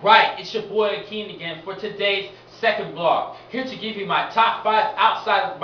Right, it's your boy Akeen again for today's second blog. Here to give you my top 5 outside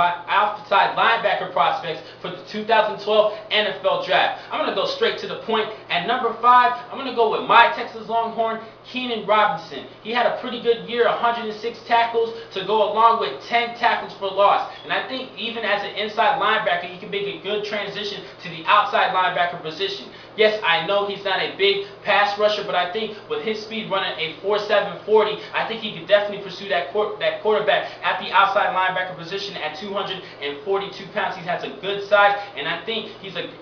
linebacker prospects for the 2012 NFL Draft. I'm going to go straight to the point. At number 5, I'm going to go with my Texas Longhorn, Keenan Robinson. He had a pretty good year, 106 tackles to go along with 10 tackles for loss. And I think even as an inside linebacker, he can make a good transition to the outside linebacker position. Yes, I know he's not a big pass rusher, but I think with his speed running a 4.7 40, I think he could definitely pursue that quarterback at the outside linebacker position at 242 pounds. He has a good size, and I think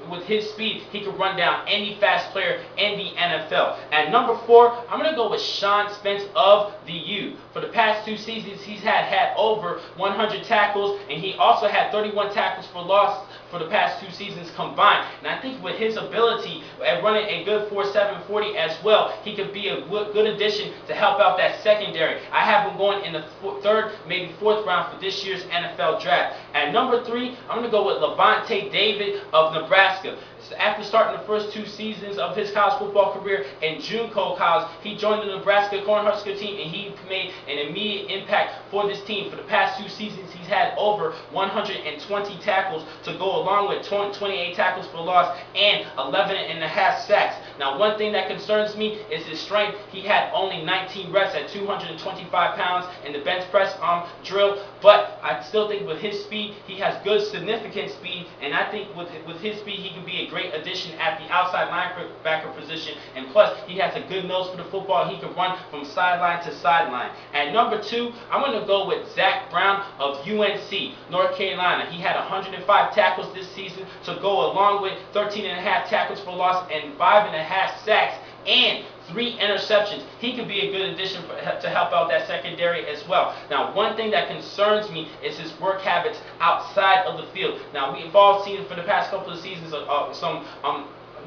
with his speed, he could run down any fast player in the NFL. At number 4, I'm going to go with Sean Spence of the U. For the past 2 seasons, he's had over 100 tackles, and he also had 31 tackles for loss for the past 2 seasons combined. And I think with his ability at running a good 4.7 40 as well, he could be a good addition to help out that secondary. I have him going in the 3rd, maybe 4th round for this year's NFL Draft. At number 3, I'm going to go with Lavonte David of Nebraska. After starting the first 2 seasons of his college football career in JUCO College, he joined the Nebraska Cornhusker team, and he made an immediate impact for this team. For the past 2 seasons, he's had over 120 tackles to go along with 28 tackles for loss and 11.5 sacks. Now, one thing that concerns me is his strength. He had only 19 reps at 225 pounds in the bench press drill, but I still think with his speed, he has good significant speed, and I think with his speed, he can be a great addition at the outside linebacker position, and plus he has a good nose for the football. He can run from sideline to sideline. At number 2, I'm going to go with Zach Brown of UNC, North Carolina. He had 105 tackles this season to go along with 13.5 tackles for loss and 5.5 sacks and 3 interceptions. He could be a good addition to help out that secondary as well. Now, one thing that concerns me is his work habits outside of the field. Now, we've all seen for the past couple of seasons some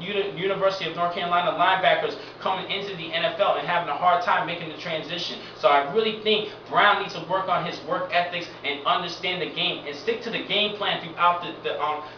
University of North Carolina linebackers coming into the NFL and having a hard time making the transition. So I really think Brown needs to work on his work ethics and understand the game and stick to the game plan throughout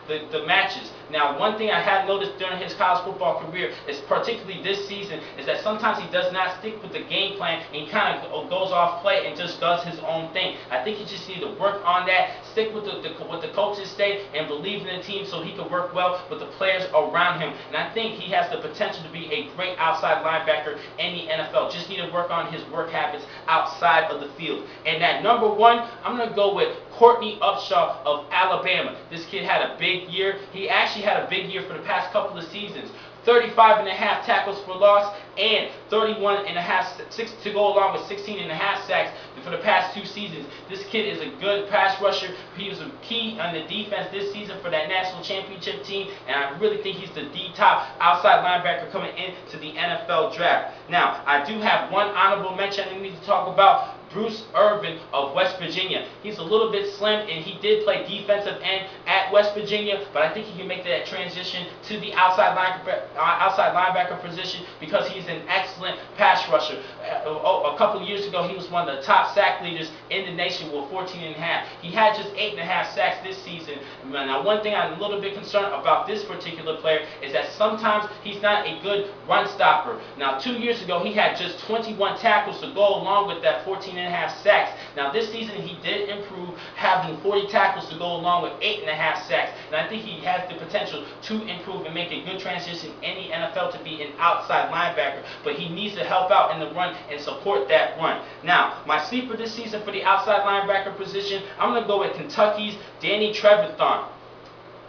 the matches. Now, one thing I have noticed during his college football career, is particularly this season, is that sometimes he does not stick with the game plan and he kind of goes off play and just does his own thing. I think he just needs to work on that, stick with what the coaches say, and believe in the team so he can work well with the players around him. And I think he has the potential to be a great outside linebacker in the NFL. Just need to work on his work habits outside of the field. And at number 1, I'm going to go with Courtney Upshaw of Alabama. This kid had a big year. He actually had a big year for the past couple of seasons. 35.5 tackles for loss and 31.5 to go along with 16.5 sacks for the past 2 seasons. This kid is a good pass rusher. He was a key on the defense this season for that national championship team, and I really think he's the top outside linebacker coming into the NFL Draft. Now, I do have one honorable mention I need to talk about. Bruce Irvin of West Virginia. He's a little bit slim, and he did play defensive end at West Virginia, but I think he can make that transition to the outside linebacker position because he's an excellent pass rusher. A couple of years ago, he was one of the top sack leaders in the nation with 14.5. He had just 8.5 sacks this season. Now, one thing I'm a little bit concerned about this particular player is that sometimes he's not a good run stopper. Now, 2 years ago, he had just 21 tackles to go along with that 14.5 sacks. Now, this season he did improve, having 40 tackles to go along with 8.5 sacks. And I think he has the potential to improve and make a good transition in the NFL to be an outside linebacker. But he needs to help out in the run and support that run. Now, my sleeper this season for the outside linebacker position, I'm going to go with Kentucky's Danny Trevathan.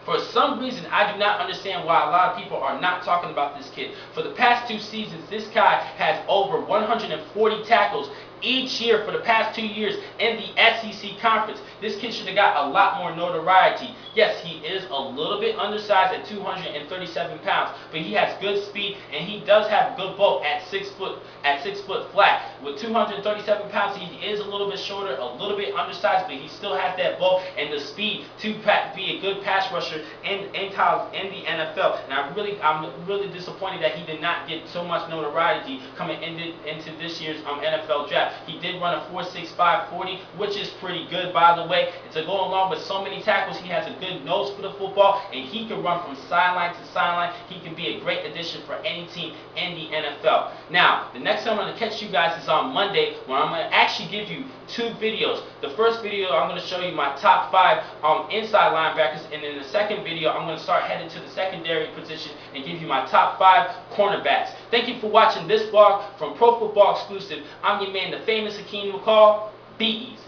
For some reason, I do not understand why a lot of people are not talking about this kid. For the past 2 seasons, this guy has over 140 tackles each year for the past 2 years in the SEC Conference. This kid should have got a lot more notoriety. Yes, he is a little bit undersized at 237 pounds, but he has good speed, and he does have good bulk at 6 foot flat. With 237 pounds, he is a little bit shorter, a little bit undersized, but he still has that bulk and the speed to be a good pass rusher in the NFL. And I'm really disappointed that he did not get so much notoriety coming into this year's NFL Draft. draft. He did run a 4.65 40, which is pretty good, by the way. And to go along with so many tackles, he has a good nose for the football, and he can run from sideline to sideline. He can be a great addition for any team in the NFL. Now, the next time I'm going to catch you guys is on Monday, when I'm going to actually give you 2 videos. The first video, I'm going to show you my top 5 inside linebackers, and in the second video, I'm going to start heading to the secondary position and give you my top 5 cornerbacks. Thank you for watching this vlog from Pro Football Exclusive. I'm your man, the famous Hakeem McCall. Be easy.